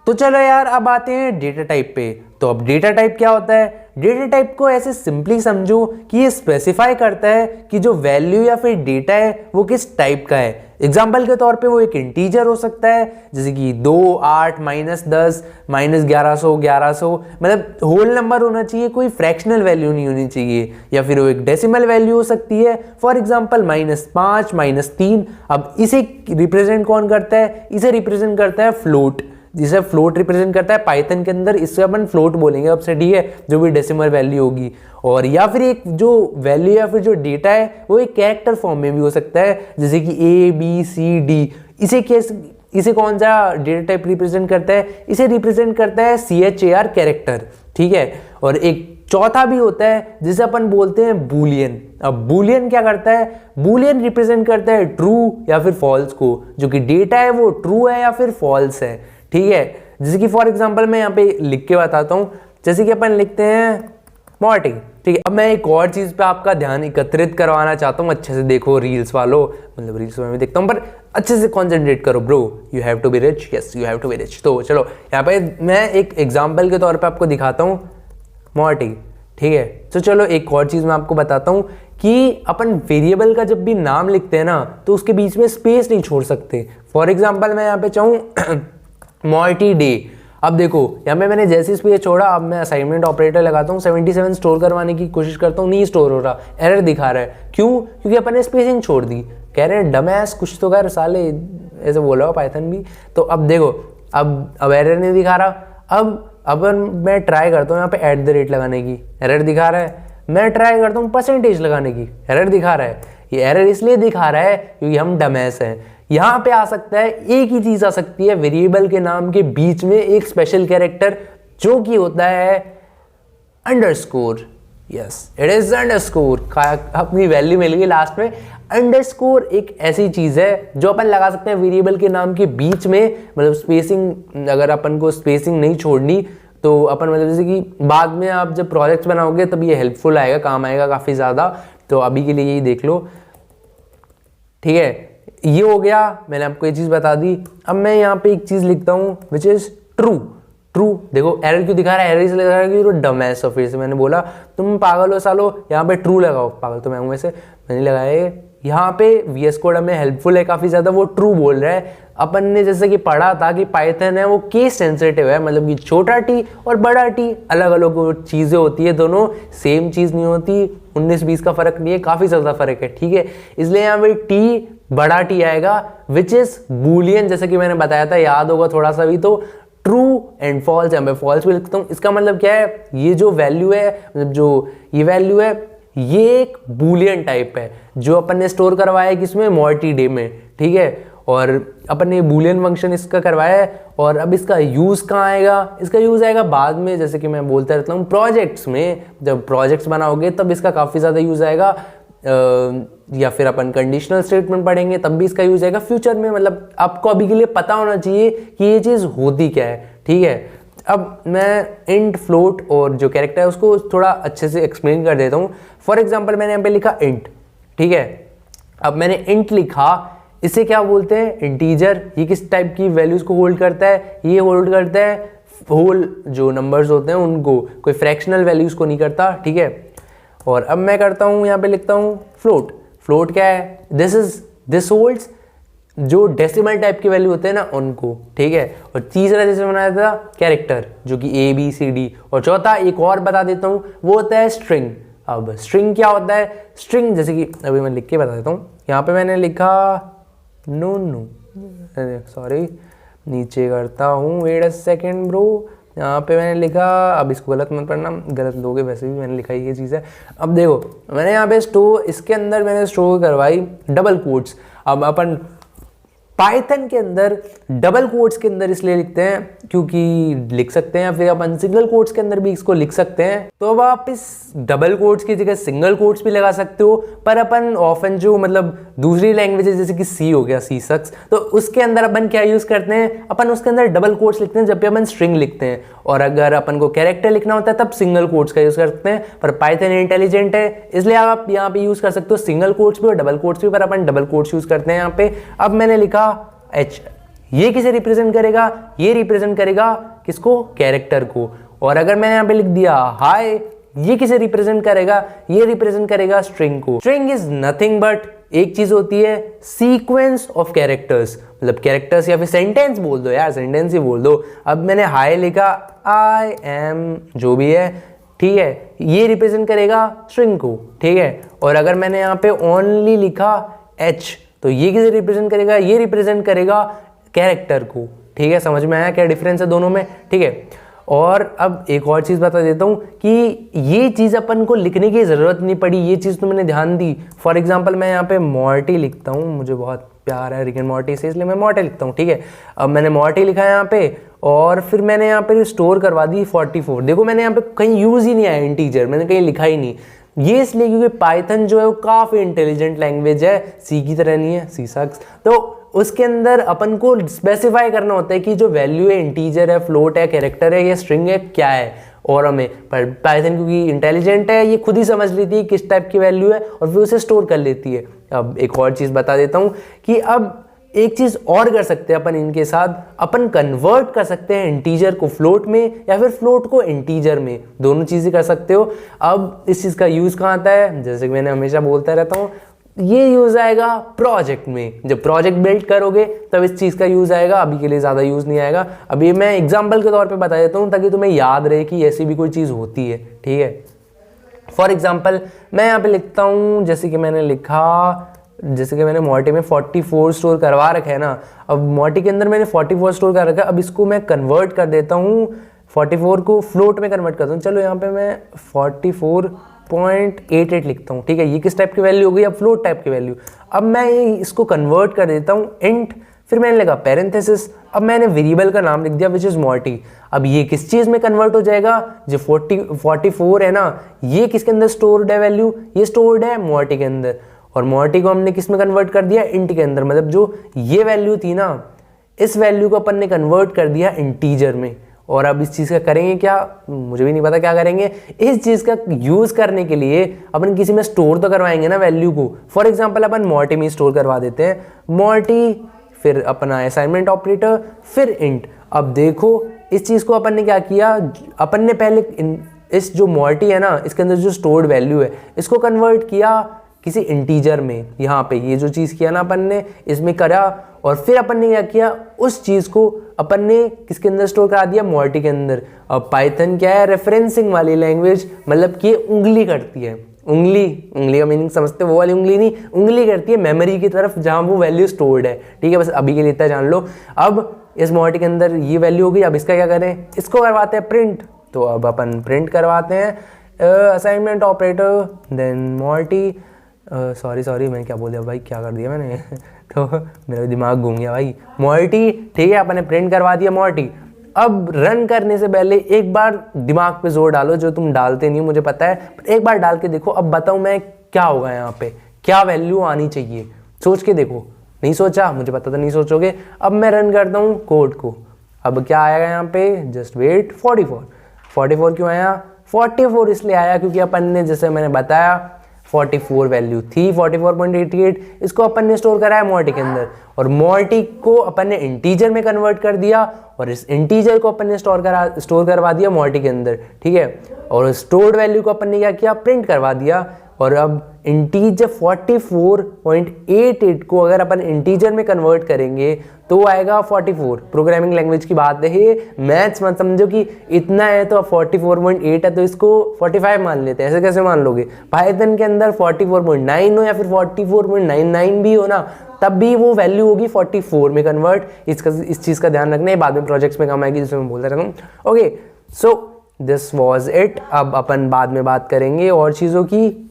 तो चलो यार अब आते हैं डेटा टाइप पे। तो अब डेटा टाइप क्या होता है? डेटा टाइप को ऐसे सिंपली समझो कि ये स्पेसिफाई करता है कि जो वैल्यू या फिर डेटा है वो किस टाइप का है। एग्जाम्पल के तौर पे वो एक इंटीजर हो सकता है, जैसे कि 2, 8, -10, -1100, 1100, मतलब होल नंबर होना चाहिए, कोई फ्रैक्शनल वैल्यू नहीं होनी चाहिए। या फिर वो एक डेसिमल वैल्यू हो सकती है, फॉर एग्जाम्पल -5, -3। अब इसे रिप्रेजेंट कौन करता है? इसे रिप्रेजेंट करता है फ्लोट, जिसे फ्लोट रिप्रेजेंट करता है पाइथन के अंदर, इससे अपन फ्लोट बोलेंगे अब से, ठीक है, जो भी डेसिमल वैल्यू होगी। और या फिर एक जो वैल्यू या फिर जो डेटा है वो एक कैरेक्टर फॉर्म में भी हो सकता है, जैसे कि ABCD। इसे कौन सा डेटा टाइप रिप्रेजेंट करता है? इसे रिप्रेजेंट करता है CHAR कैरेक्टर, ठीक है। और एक चौथा भी होता है जिसे अपन बोलते हैं बूलियन। अब बूलियन क्या करता है? बूलियन रिप्रेजेंट करता है ट्रू या फिर फॉल्स को, जो कि डेटा है वो ट्रू है या फिर फॉल्स है, ठीक है। जैसे कि फॉर एग्जांपल मैं यहाँ पे लिख के बताता हूँ, जैसे कि अपन लिखते हैं मॉर्टी, ठीक है। अब मैं एक और चीज़ पे आपका ध्यान एकत्रित करवाना चाहता हूँ, अच्छे से देखो रील्स वालों, मतलब रील्स में देखता हूँ पर अच्छे से कॉन्सेंट्रेट करो bro, you have to be rich, yes you have to be rich. तो चलो यहाँ पे मैं एक एग्जाम्पल के तौर पे आपको दिखाता हूँ मॉर्टी, ठीक है। तो चलो एक और चीज़ मैं आपको बताता हूँ कि अपन वेरिएबल का जब भी नाम लिखते हैं ना तो उसके बीच में स्पेस नहीं छोड़ सकते। फॉर एग्जाम्पल मैं यहाँ पे चाहूँ मॉर्टी डे। अब देखो यहाँ पे मैंने जैसे स्पेस छोड़ा, अब मैं असाइनमेंट ऑपरेटर लगाता हूँ, 77 स्टोर करवाने की कोशिश करता हूँ, नहीं स्टोर हो रहा, एरर दिखा रहा है। क्यों? क्योंकि अपन ने स्पेसिंग छोड़ दी। कह रहे हैं डमैस कुछ तो कर साले, ऐसे बोला हो पाइथन भी। तो अब देखो अब एरर नहीं दिखा रहा। अब मैं ट्राई करता हूँ यहाँ पे @ लगाने की, एरर दिखा रहा है। मैं ट्राई करता हूँ % लगाने की, एरर दिखा रहा है। ये एरर इसलिए दिखा रहा है क्योंकि हम डमैस हैं। यहाँ पे आ सकता है, एक ही चीज आ सकती है वेरिएबल के नाम के बीच में एक स्पेशल कैरेक्टर, जो कि होता है underscore. Yes it is underscore. अपनी वैल्यू मिल गई लास्ट में। अंडरस्कोर एक ऐसी चीज है जो अपन लगा सकते हैं वेरिएबल के नाम के बीच में, मतलब स्पेसिंग, अगर अपन को स्पेसिंग नहीं छोड़नी तो अपन, मतलब जैसे कि बाद में आप जब प्रोजेक्ट्स बनाओगे तब ये हेल्पफुल आएगा, काम आएगा काफी ज्यादा। तो अभी के लिए यही देख लो, ठीक है। ये हो गया, मैंने आपको ये चीज बता दी। अब मैं यहाँ पे एक चीज लिखता हूँ विच इज ट्रू। ट्रू देखो एरर क्यों दिखा रहा है? एरर इसलिए दिखा रहा है कि डम है। फिर से मैंने बोला तुम पागल हो सालो, यहाँ पे ट्रू लगाओ। पागल तो मैं हूँ वैसे, मैंने लगाया। यहाँ पे VS कोड हमें हेल्पफुल है काफी ज्यादा, वो ट्रू बोल रहा है। अपन ने जैसे कि पढ़ा था कि पाइथन है वो केस सेंसिटिव है, मतलब कि छोटा टी और बड़ा टी अलग अलग चीजें होती है, दोनों सेम चीज नहीं होती। 19-20 का फर्क नहीं है, काफी ज्यादा फर्क है, ठीक है। इसलिए यहाँ पे टी बड़ा टी आएगा विच इज बूलियन, जैसे कि मैंने बताया था, याद होगा थोड़ा सा भी। तो ट्रू एंड फॉल्स है, मैं फॉल्स भी लिखता हूँ। इसका मतलब क्या है? ये जो वैल्यू है, मतलब जो ये वैल्यू है, ये एक बूलियन टाइप है जो अपन ने स्टोर करवाया है किसमें? मॉर्टी डे में, ठीक है। और अपन ने बूलियन फंक्शन इसका करवाया है। और अब इसका यूज कहाँ आएगा? इसका यूज आएगा बाद में, जैसे कि मैं बोलता रहता हूँ प्रोजेक्ट्स में। जब प्रोजेक्ट्स बनाओगे तब इसका काफी ज्यादा यूज आएगा, या फिर अपन कंडीशनल स्टेटमेंट पढ़ेंगे तब भी इसका यूज आएगा फ्यूचर में। मतलब आपको अभी के लिए पता होना चाहिए कि ये चीज होती क्या है, ठीक है। अब मैं इंट, फ्लोट और जो कैरेक्टर है उसको थोड़ा अच्छे से एक्सप्लेन कर देता हूँ। फॉर एग्जांपल मैंने यहाँ पे लिखा इंट, ठीक है। अब मैंने इंट लिखा, इसे क्या बोलते हैं? इंटीजर। ये किस टाइप की वैल्यूज को होल्ड करता है? ये होल्ड करता है होल जो नंबर्स होते हैं उनको, कोई फ्रैक्शनल वैल्यूज को नहीं करता, ठीक है। और अब मैं करता हूँ, यहाँ पे लिखता हूँ फ्लोट। फ्लोट क्या है? दिस होल्ड्स जो डेसिमल टाइप की वैल्यू होते हैं ना उनको, ठीक है। और तीसरा जैसे बनाया था कैरेक्टर, जो कि ABCD। और चौथा एक और बता देता हूँ, वो होता है स्ट्रिंग। अब स्ट्रिंग क्या होता है? स्ट्रिंग जैसे कि अभी मैं लिख के बता देता हूँ। यहाँ पे मैंने लिखा नो सॉरी, नीचे करता हूँ, वेट अ सेकेंड ब्रो। यहाँ पे मैंने लिखा, अब इसको गलत मत पढ़ना, गलत लोगे, वैसे भी मैंने लिखा ये चीज़ है। अब देखो मैंने यहाँ पे इसके अंदर मैंने स्टोर करवाई डबल कोट्स। अब अपन पाइथन के अंदर डबल कोट्स के अंदर इसलिए लिखते हैं क्योंकि लिख सकते हैं, या फिर अपन सिंगल कोट्स के अंदर भी इसको लिख सकते हैं। तो अब आप इस डबल कोट्स की जगह सिंगल कोट्स भी लगा सकते हो, पर अपन ऑफन जो मतलब दूसरी लैंग्वेजेस जैसे कि सी हो गया, सी सक्स, तो उसके अंदर अपन क्या यूज करते हैं? अपन उसके अंदर डबल कोट्स लिखते हैं जब भी अपन स्ट्रिंग लिखते हैं। और अगर अपन को कैरेक्टर लिखना होता है तब सिंगल कोट्स का यूज करते हैं। पर पाइथन इंटेलिजेंट है इसलिए आप यहाँ पे यूज कर सकते हो सिंगल कोट्स भी और डबल कोट्स भी, पर अपन डबल कोट्स यूज करते हैं यहाँ पे। अब मैंने लिखा ये किसे रिप्रेजेंट करेगा, ये रिप्रेजेंट करेगा किसको, कैरेक्टर को। और अगर मैंने यहाँ पे लिख दिया हाय, ये किसे रिप्रेजेंट करेगा, ये रिप्रेजेंट करेगा स्ट्रिंग को। स्ट्रिंग इज नथिंग बट एक चीज होती है सीक्वेंस ऑफ कैरेक्टर्स, मतलब कैरेक्टर्स या फिर सेंटेंस बोल दो यार, सेंटेंस ही बोल दो। अब मैंने हाय लिखा, आई एम जो भी है, ठीक है, ये रिप्रेजेंट करेगा स्ट्रिंग को, ठीक है। और अगर मैंने यहाँ पे ओनली लिखा एच, तो ये किसे रिप्रेजेंट करेगा, ये रिप्रेजेंट करेगा कैरेक्टर को, ठीक है। समझ में आया क्या डिफरेंस है दोनों में, ठीक है। और अब एक और चीज़ बता देता हूँ कि ये चीज़ अपन को लिखने की ज़रूरत नहीं पड़ी, ये चीज़ तो मैंने ध्यान दी। फॉर एग्जांपल मैं यहाँ पे मॉर्टी लिखता हूँ, मुझे बहुत प्यार है रिक एंड मॉर्टी से, इसलिए मैं मॉर्टी लिखता हूँ, ठीक है। अब मैंने मॉर्टी लिखा है यहाँ पे, और फिर मैंने यहाँ पे स्टोर करवा दी 44। देखो मैंने यहाँ पे कहीं यूज़ ही नहीं आया इंटीजर, मैंने कहीं लिखा ही नहीं। ये इसलिए क्योंकि पाइथन जो है वो काफ़ी इंटेलिजेंट लैंग्वेज है, सी की तरह नहीं है, सी सक्स। तो उसके अंदर अपन को स्पेसिफाई करना होता है कि जो वैल्यू है इंटीजर है, फ्लोट है, कैरेक्टर है या स्ट्रिंग है, क्या है। और हमें पर पाइथन क्योंकि इंटेलिजेंट है, ये खुद ही समझ लेती है किस टाइप की वैल्यू है और फिर उसे स्टोर कर लेती है। अब एक और चीज़ बता देता हूँ कि अब एक चीज़ और कर सकते हैं अपन इनके साथ, अपन कन्वर्ट कर सकते हैं इंटीजर को फ्लोट में या फिर फ्लोट को इंटीजर में, दोनों चीज़ें कर सकते हो। अब इस चीज़ का यूज़ कहाँ आता है, जैसे कि मैंने हमेशा बोलता रहता हूँ, ये यूज़ आएगा प्रोजेक्ट में। जब प्रोजेक्ट बिल्ड करोगे तब इस चीज़ का यूज़ आएगा, अभी के लिए ज़्यादा यूज़ नहीं आएगा। अभी मैं एग्जाम्पल के तौर पे बता देता हूँ ताकि तुम्हें याद रहे कि ऐसी भी कोई चीज़ होती है, ठीक है। फॉर एग्जाम्पल मैं यहाँ पे लिखता हूँ, जैसे कि मैंने लिखा, जैसे कि मैंने मॉर्टी में 44 स्टोर करवा रखा है ना। अब मॉर्टी के अंदर मैंने 44 स्टोर कर रखा है, अब इसको मैं कन्वर्ट कर देता हूँ, 44 को फ्लोट में कन्वर्ट करता हूँ। चलो यहाँ पे मैं 44.88 लिखता हूँ, ठीक है। ये किस टाइप की वैल्यू हो गई, अब फ्लोट टाइप की वैल्यू। अब मैं इसको कन्वर्ट कर देता हूँ इंट, फिर मैंने लगा पैरेंथेसिस, अब मैंने वेरिएबल का नाम लिख दिया विच इज़ मॉर्टी। अब ये किस चीज़ में कन्वर्ट हो जाएगा, जो 44 है ना, ये किसके अंदर स्टोर्ड है वैल्यू, ये स्टोर्ड है मॉर्टी के अंदर। और मॉर्टी को हमने किस में कन्वर्ट कर दिया, इंट के अंदर। मतलब जो ये वैल्यू थी ना, इस वैल्यू को अपन ने कन्वर्ट कर दिया इंटीजर में। और अब इस चीज़ का करेंगे क्या, मुझे भी नहीं पता क्या करेंगे। इस चीज़ का यूज़ करने के लिए अपन किसी में स्टोर तो करवाएंगे ना वैल्यू को। फॉर एग्जांपल अपन मॉर्टी में स्टोर करवा देते हैं, मॉर्टी, फिर अपना असाइनमेंट ऑपरेटर, फिर इंट। अब देखो इस चीज़ को अपन ने क्या किया, अपन ने पहले इस जो मॉर्टी है ना, इसके अंदर जो स्टोर्ड वैल्यू है, इसको कन्वर्ट किया किसी इंटीजर में। यहाँ पे ये जो चीज़ किया ना अपन ने, इसमें करा, और फिर अपन ने क्या किया, उस चीज़ को अपन ने किसके अंदर स्टोर करा दिया, मॉर्टी के अंदर। अब पाइथन क्या है, रेफरेंसिंग वाली लैंग्वेज, मतलब कि उंगली करती है, उंगली का मीनिंग समझते हो, वो वाली उंगली नहीं, उंगली करती है मेमोरी की तरफ जहाँ वो वैल्यू स्टोर्ड है, ठीक है। बस अभी के लिए इतना जान लो। अब इस मॉर्टी के अंदर ये वैल्यू होगी, अब इसका क्या करें, इसको करवाते हैं प्रिंट। तो अब अपन प्रिंट करवाते हैं असाइनमेंट ऑपरेटर, देन मॉर्टी, सॉरी मैं क्या बोल दिया भाई, क्या कर दिया मैंने तो मेरा दिमाग घूम गया भाई। मॉर्टी, ठीक है, अपन ने प्रिंट करवा दिया मॉर्टी। अब रन करने से पहले एक बार दिमाग पे जोर डालो, जो तुम डालते नहीं मुझे पता है, पर एक बार डाल के देखो। अब बताओ मैं क्या होगा, यहाँ पे क्या वैल्यू आनी चाहिए, सोच के देखो। नहीं सोचा, मुझे पता था नहीं सोचोगे। अब मैं रन करता हूँ कोड को, अब क्या आएगा यहाँ पे, जस्ट वेट, 44 क्यों आया, 44 इसलिए आया क्योंकि अपन ने, जैसे मैंने बताया, 44 वैल्यू थी, 44.88, इसको अपन ने स्टोर करा है मॉर्टी के अंदर, और मॉर्टी को अपन ने इंटीजर में कन्वर्ट कर दिया, और इस इंटीजर को अपन ने स्टोर करवा दिया मॉर्टी के अंदर, ठीक है। और स्टोर्ड वैल्यू को अपन ने क्या किया, प्रिंट करवा दिया। और अब इंटीजर 44.88 को अगर अपन इंटीजर में कन्वर्ट करेंगे तो आएगा 44। प्रोग्रामिंग लैंग्वेज की बात है, मैथ्स मत समझो कि इतना है तो 44.8 है तो इसको 45 मान लेते हैं, ऐसे कैसे मान लोगे। पाइथन के अंदर 44.9 हो या फिर 44.99 भी हो ना, तब भी वो वैल्यू होगी 44 में कन्वर्ट। इस चीज़ का ध्यान रखना है, बाद में प्रोजेक्ट्स में काम आएगी, जिसमें मैं बोलता रहता हूँ। Okay, so this was it. अब अपन बाद में बात करेंगे और चीज़ों की